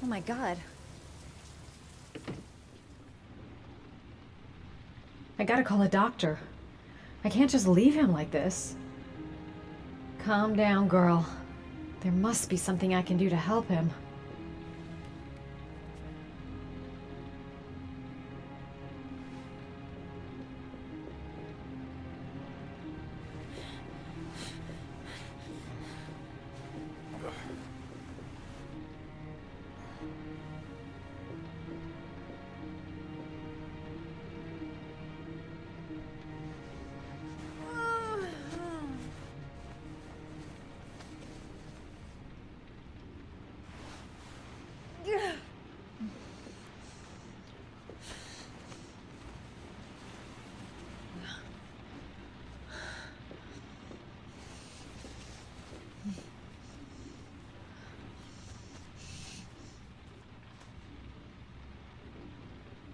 Oh my God. I gotta call a doctor. I can't just leave him like this. Calm down, girl. There must be something I can do to help him.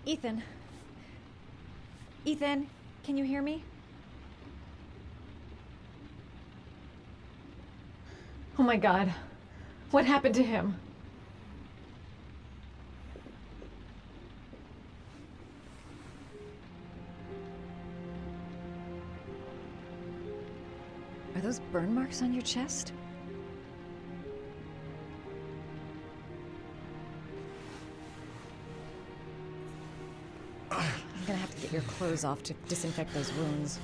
Ethan. Ethan, can you hear me? Oh my God. What happened to him? Are those burn marks on your chest? I'm gonna have to get your clothes off to disinfect those wounds.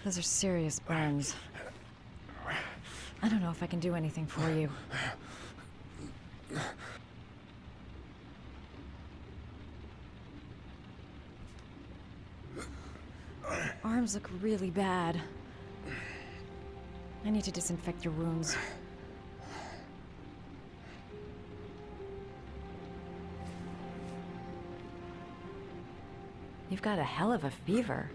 Those are serious burns. I don't know if I can do anything for you. Arms look really bad. I need to disinfect your wounds. You've got a hell of a fever.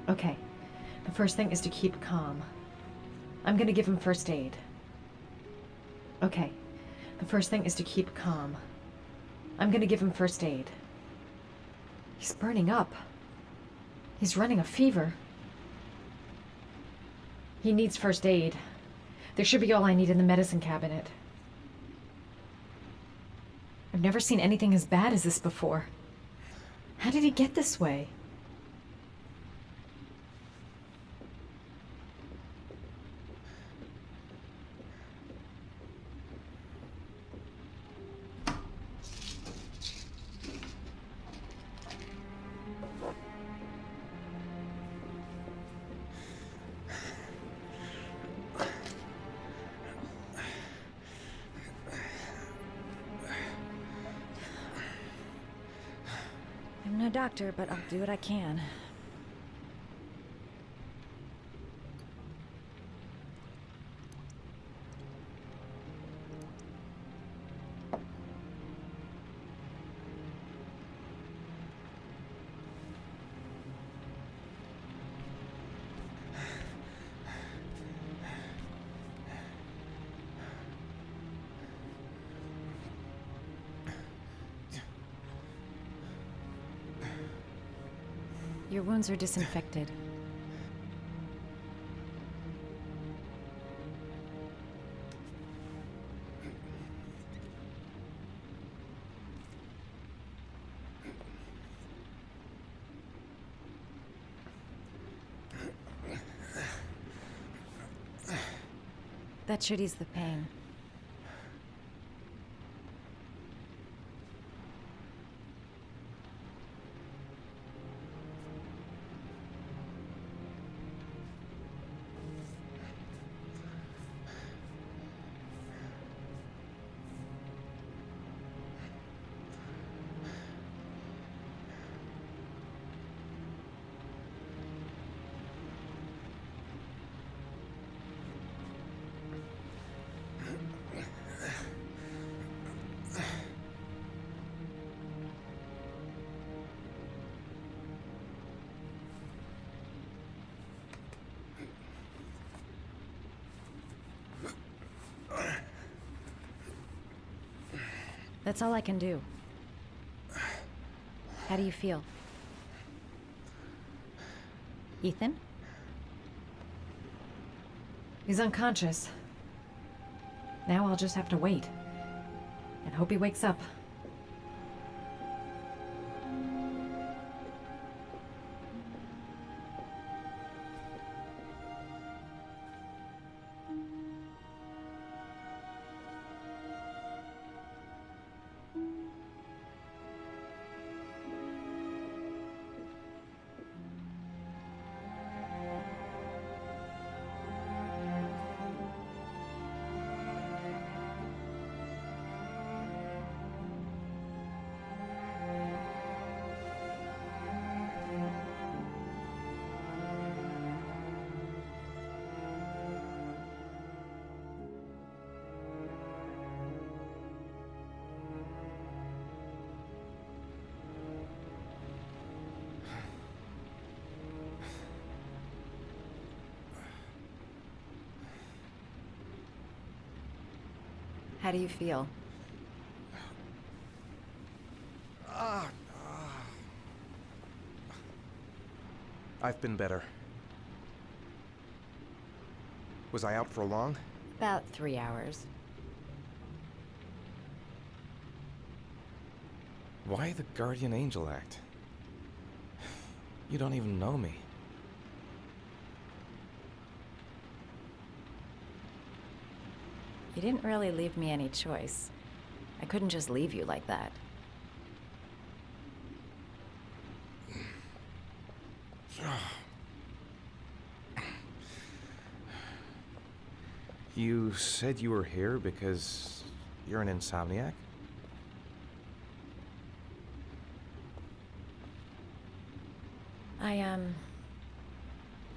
Okay. The first thing is to keep calm. I'm gonna give him first aid. Okay. The first thing is to keep calm. I'm gonna give him first aid. He's burning up. He's running a fever. He needs first aid. There should be all I need in the medicine cabinet. I've never seen anything as bad as this before. How did he get this way? I'm no doctor, but I'll do what I can. Your wounds are disinfected. That should ease the pain. That's all I can do. How do you feel? Ethan? He's unconscious. Now I'll just have to wait. And hope he wakes up. How do you feel? I've been better. Was I out for long? About 3 hours. Why the guardian angel act? You don't even know me. You didn't really leave me any choice. I couldn't just leave you like that. You said you were here because you're an insomniac?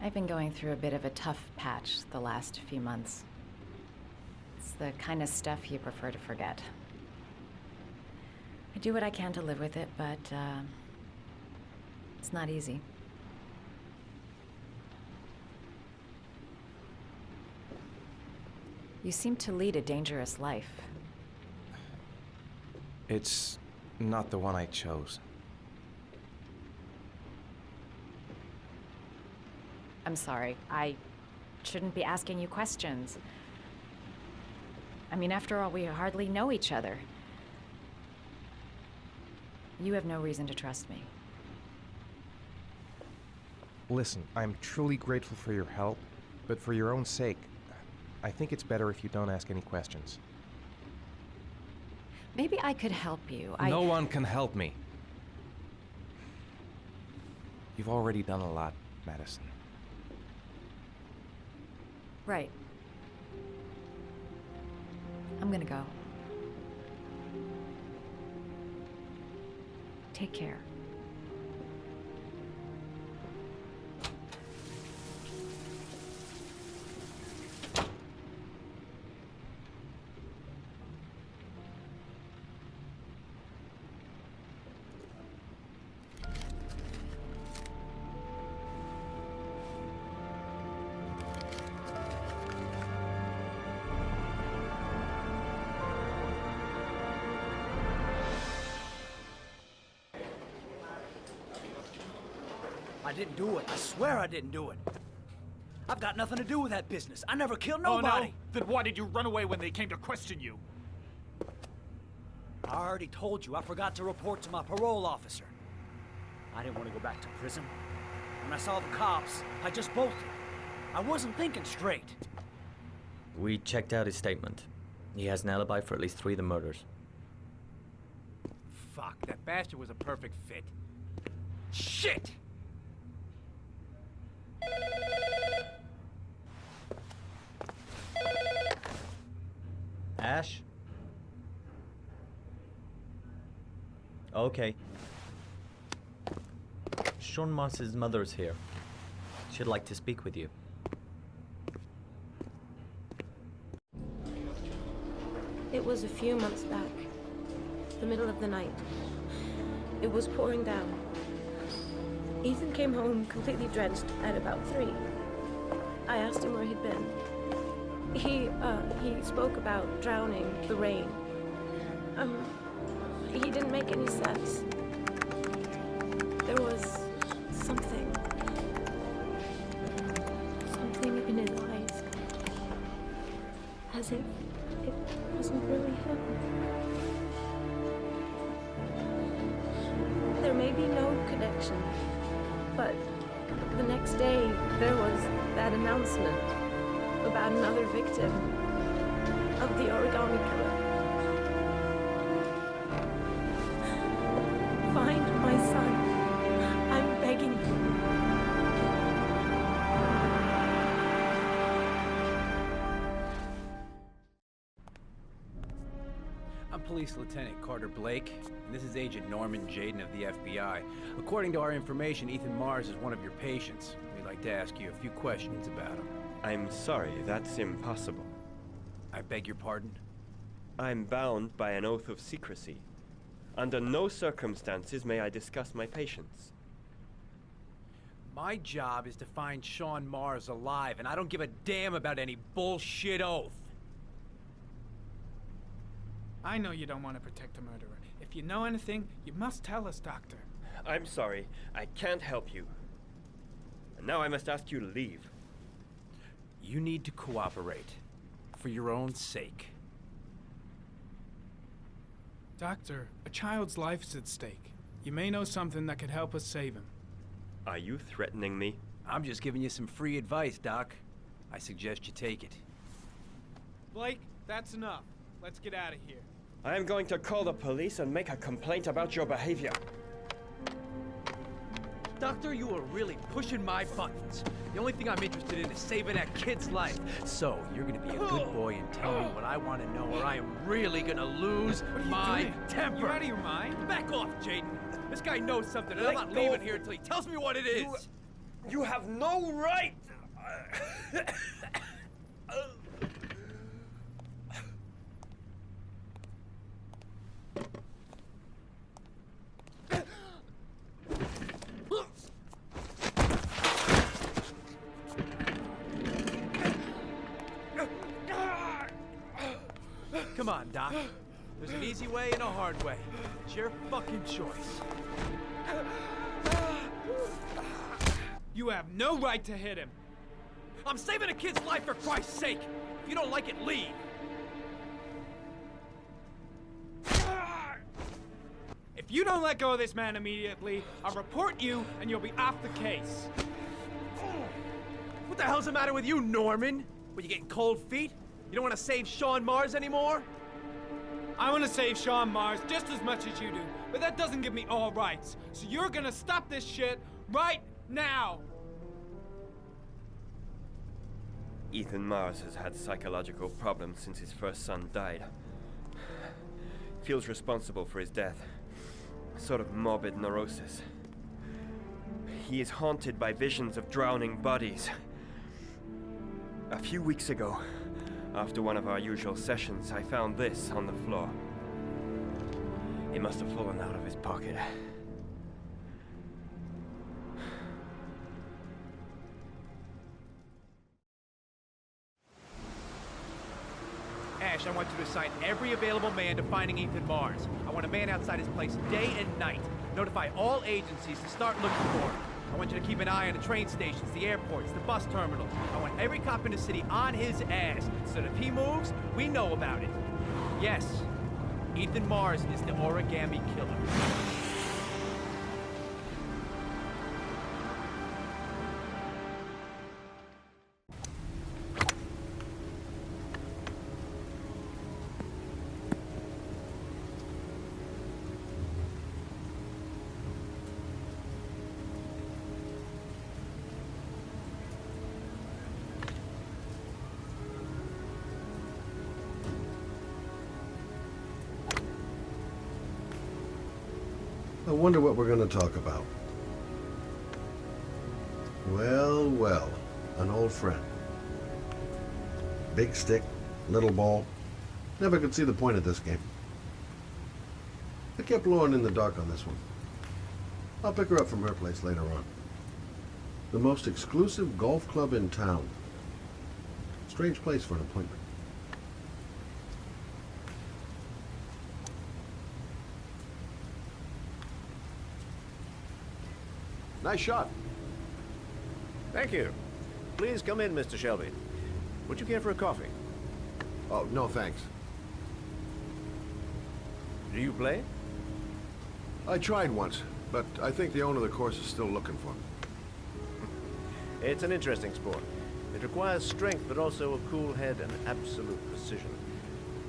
I've been going through a bit of a tough patch the last few months. It's the kind of stuff you prefer to forget. I do what I can to live with it, but, it's not easy. You seem to lead a dangerous life. It's not the one I chose. I'm sorry. I shouldn't be asking you questions. I mean, after all, we hardly know each other. You have no reason to trust me. Listen, I'm truly grateful for your help, but for your own sake, I think it's better if you don't ask any questions. Maybe I could help you. No one can help me. You've already done a lot, Madison. Right. I'm gonna go. Take care. I didn't do it. I swear I didn't do it. I've got nothing to do with that business. I never killed nobody. Oh, no? Then why did you run away when they came to question you? I already told you I forgot to report to my parole officer. I didn't want to go back to prison. When I saw the cops, I just bolted. I wasn't thinking straight. We checked out his statement. He has an alibi for at least 3 of the murders. Fuck, that bastard was a perfect fit. Shit! Ash? Okay. Sean Moss's mother is here. She'd like to speak with you. It was a few months back, the middle of the night. It was pouring down. Ethan came home completely drenched at about 3. I asked him where he'd been. He spoke about drowning, the rain. make any sense. There was something. Something in his eyes. As if it wasn't really him. There may be no connection, but the next day there was that announcement about another victim of the Origami Killer. Find my son. I'm begging you. I'm Police Lieutenant Carter Blake, and this is Agent Norman Jayden of the FBI. According to our information, Ethan Mars is one of your patients. We'd like to ask you a few questions about him. I'm sorry, that's impossible. I beg your pardon? I'm bound by an oath of secrecy. Under no circumstances may I discuss my patients. My job is to find Sean Mars alive, and I don't give a damn about any bullshit oath. I know you don't want to protect a murderer. If you know anything, you must tell us, Doctor. I'm sorry, I can't help you. And now I must ask you to leave. You need to cooperate. For your own sake. Doctor, a child's life is at stake. You may know something that could help us save him. Are you threatening me? I'm just giving you some free advice, Doc. I suggest you take it. Blake, that's enough. Let's get out of here. I am going to call the police and make a complaint about your behavior. Doctor, you are really pushing my buttons. The only thing I'm interested in is saving that kid's life. So, you're gonna be a good boy and tell me what I want to know, or I am really gonna lose my temper. You out of your mind? Back off, Jayden. This guy knows something, and I'm not leaving here until he tells me what it is. You have no right! Come on, Doc. There's an easy way and a hard way. It's your fucking choice. You have no right to hit him. I'm saving a kid's life for Christ's sake. If you don't like it, leave. If you don't let go of this man immediately, I'll report you and you'll be off the case. What the hell's the matter with you, Norman? What, you getting cold feet? You don't want to save Sean Mars anymore? I want to save Sean Mars just as much as you do, but that doesn't give me all rights. So you're gonna stop this shit right now! Ethan Mars has had psychological problems since his first son died. Feels responsible for his death. A sort of morbid neurosis. He is haunted by visions of drowning bodies. A few weeks ago, after one of our usual sessions, I found this on the floor. It must have fallen out of his pocket. Ash, I want you to assign every available man to finding Ethan Mars. I want a man outside his place day and night. Notify all agencies to start looking for him. I want you to keep an eye on the train stations, the airports, the bus terminals. I want every cop in the city on his ass, so that if he moves, we know about it. Yes, Ethan Mars is the Origami Killer. I wonder what we're going to talk about. Well, well, an old friend. Big stick, little ball. Never could see the point of this game. I kept blowing in the dark on this one. I'll pick her up from her place later on. The most exclusive golf club in town. Strange place for an appointment. Nice shot. Thank you. Please come in, Mr. Shelby. Would you care for a coffee? Oh, no thanks. Do you play? I tried once, but I think the owner of the course is still looking for me. It's an interesting sport. It requires strength, but also a cool head and absolute precision.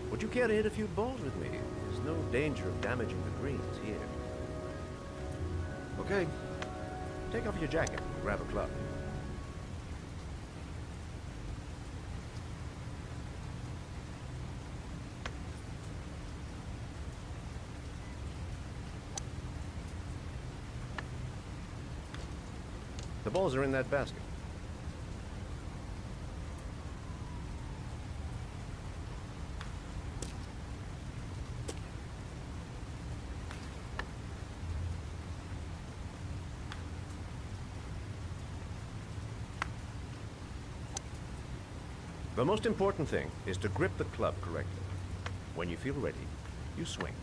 Would you care to hit a few balls with me? There's no danger of damaging the greens here. Okay. Take off your jacket and grab a club. The balls are in that basket. The most important thing is to grip the club correctly. When you feel ready, you swing.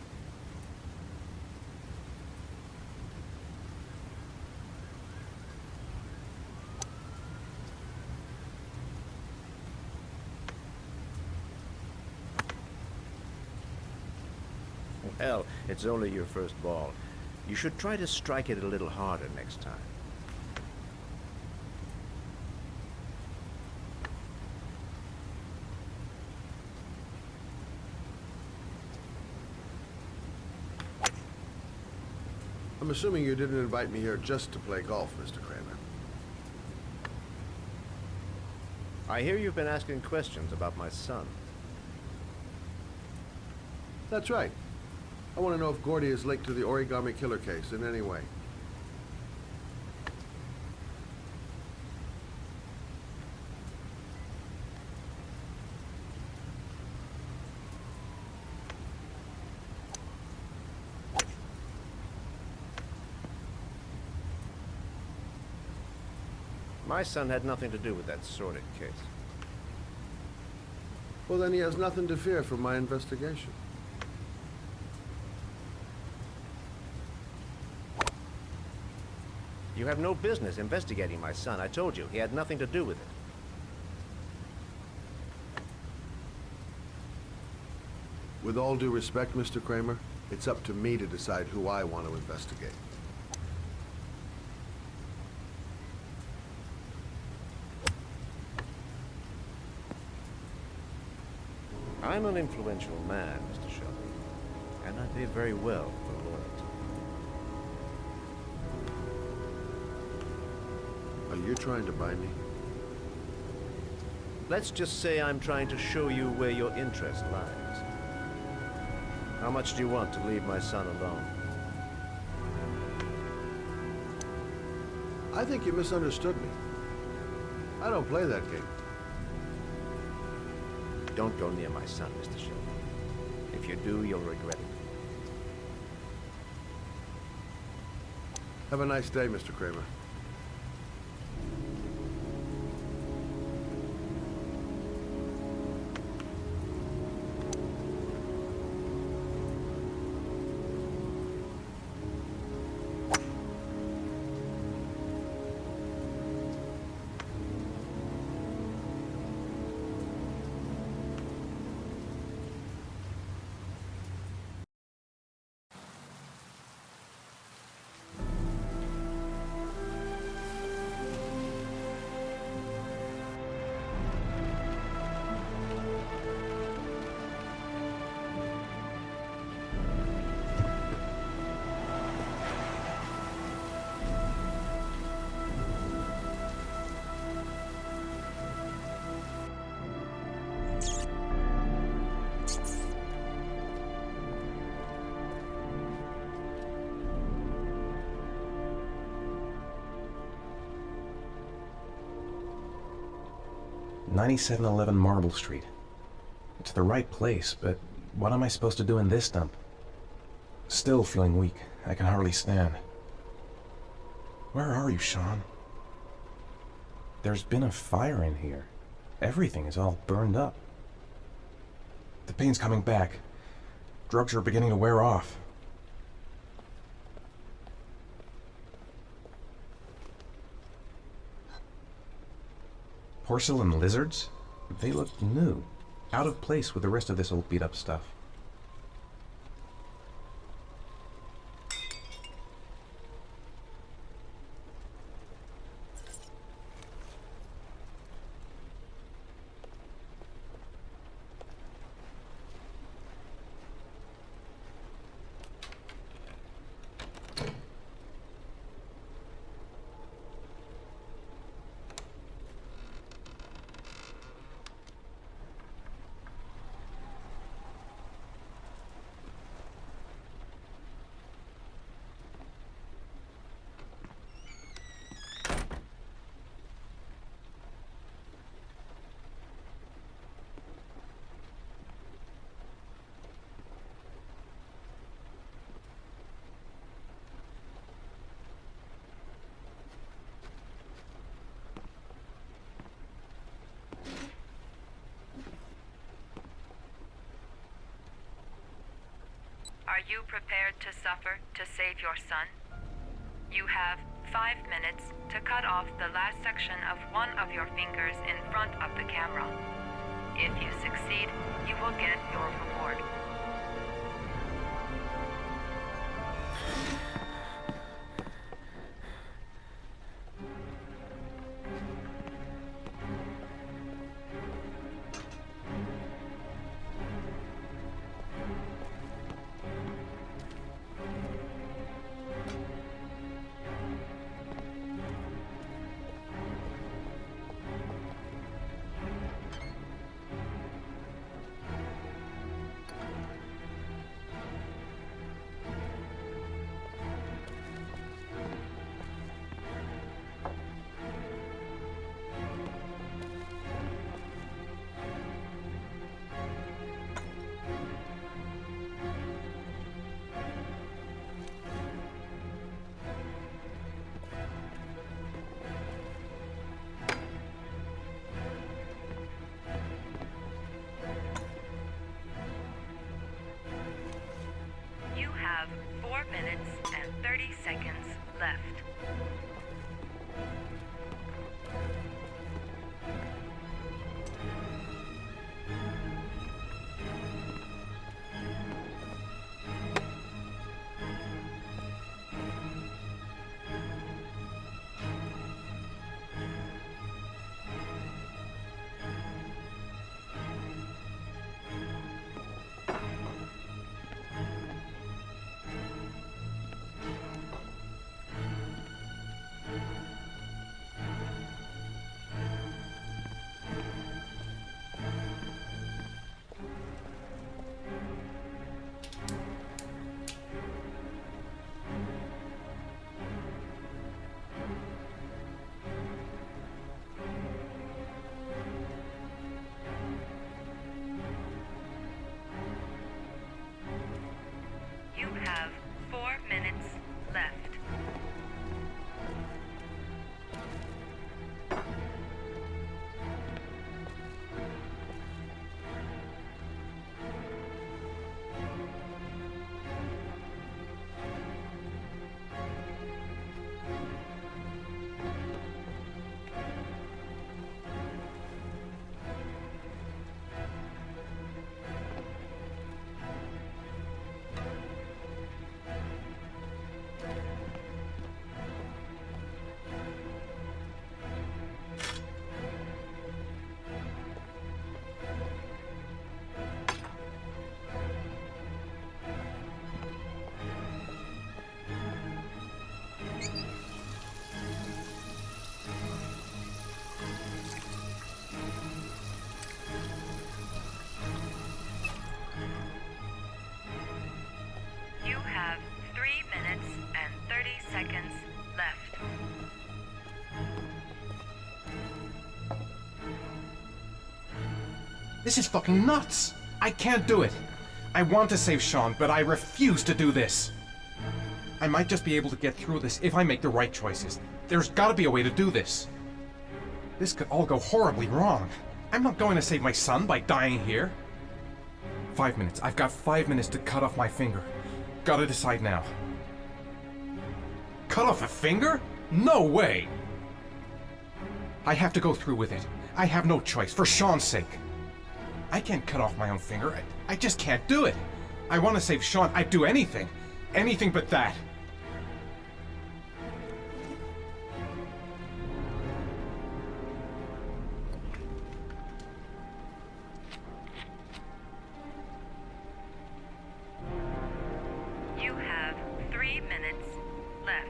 Well, it's only your first ball. You should try to strike it a little harder next time. I'm assuming you didn't invite me here just to play golf, Mr. Kramer. I hear you've been asking questions about my son. That's right. I want to know if Gordy is linked to the Origami Killer case in any way. My son had nothing to do with that sordid case. Well, then he has nothing to fear from my investigation. You have no business investigating my son. I told you, he had nothing to do with it. With all due respect, Mr. Kramer, it's up to me to decide who I want to investigate. I'm an influential man, Mr. Shelby, and I pay very well for loyalty. Are you trying to buy me? Let's just say I'm trying to show you where your interest lies. How much do you want to leave my son alone? I think you misunderstood me. I don't play that game. Don't go near my son, Mr. Shelby. If you do, you'll regret it. Have a nice day, Mr. Kramer. $9711 Marble Street. It's the right place, but what am I supposed to do in this dump? Still feeling weak. I can hardly stand. Where are you, Sean? There's been a fire in here. Everything is all burned up. The pain's coming back. Drugs are beginning to wear off. porcelain lizards? They look new, out of place with the rest of this old beat-up stuff. Are you prepared to suffer to save your son? You have 5 minutes to cut off the last section of one of your fingers in front of the camera. If you succeed, you will get your reward. You have 4 minutes and 30 seconds left. You have 4 minutes left. You have 3 minutes and 30 seconds left. This is fucking nuts! I can't do it! I want to save Sean, but I refuse to do this! I might just be able to get through this if I make the right choices. There's gotta be a way to do this. This could all go horribly wrong. I'm not going to save my son by dying here. 5 minutes. I've got 5 minutes to cut off my finger. Gotta decide now. Cut off a finger? No way! I have to go through with it. I have no choice, for Sean's sake. I can't cut off my own finger. I just can't do it. I want to save Sean. I'd do anything. Anything but that. You have 3 minutes left.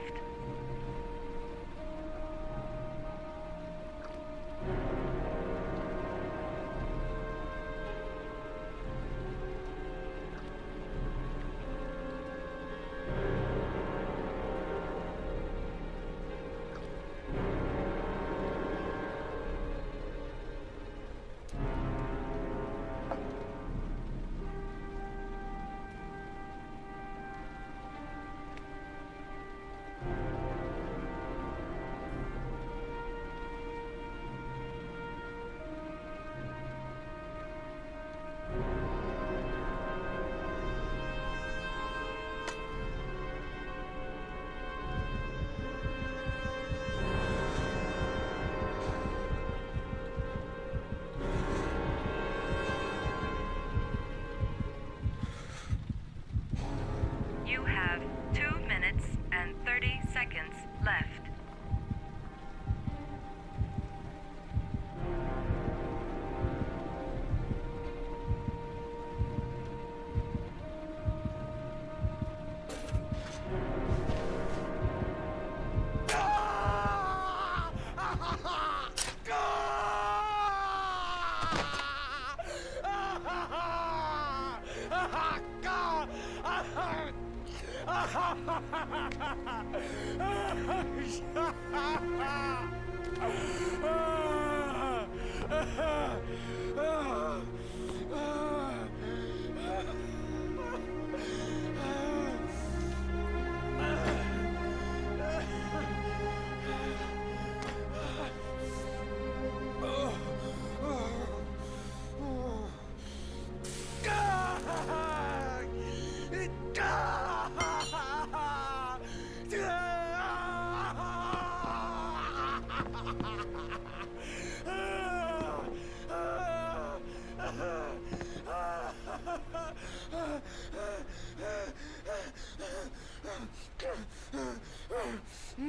You have 2 minutes and 30 seconds left.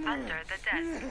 Under the desk.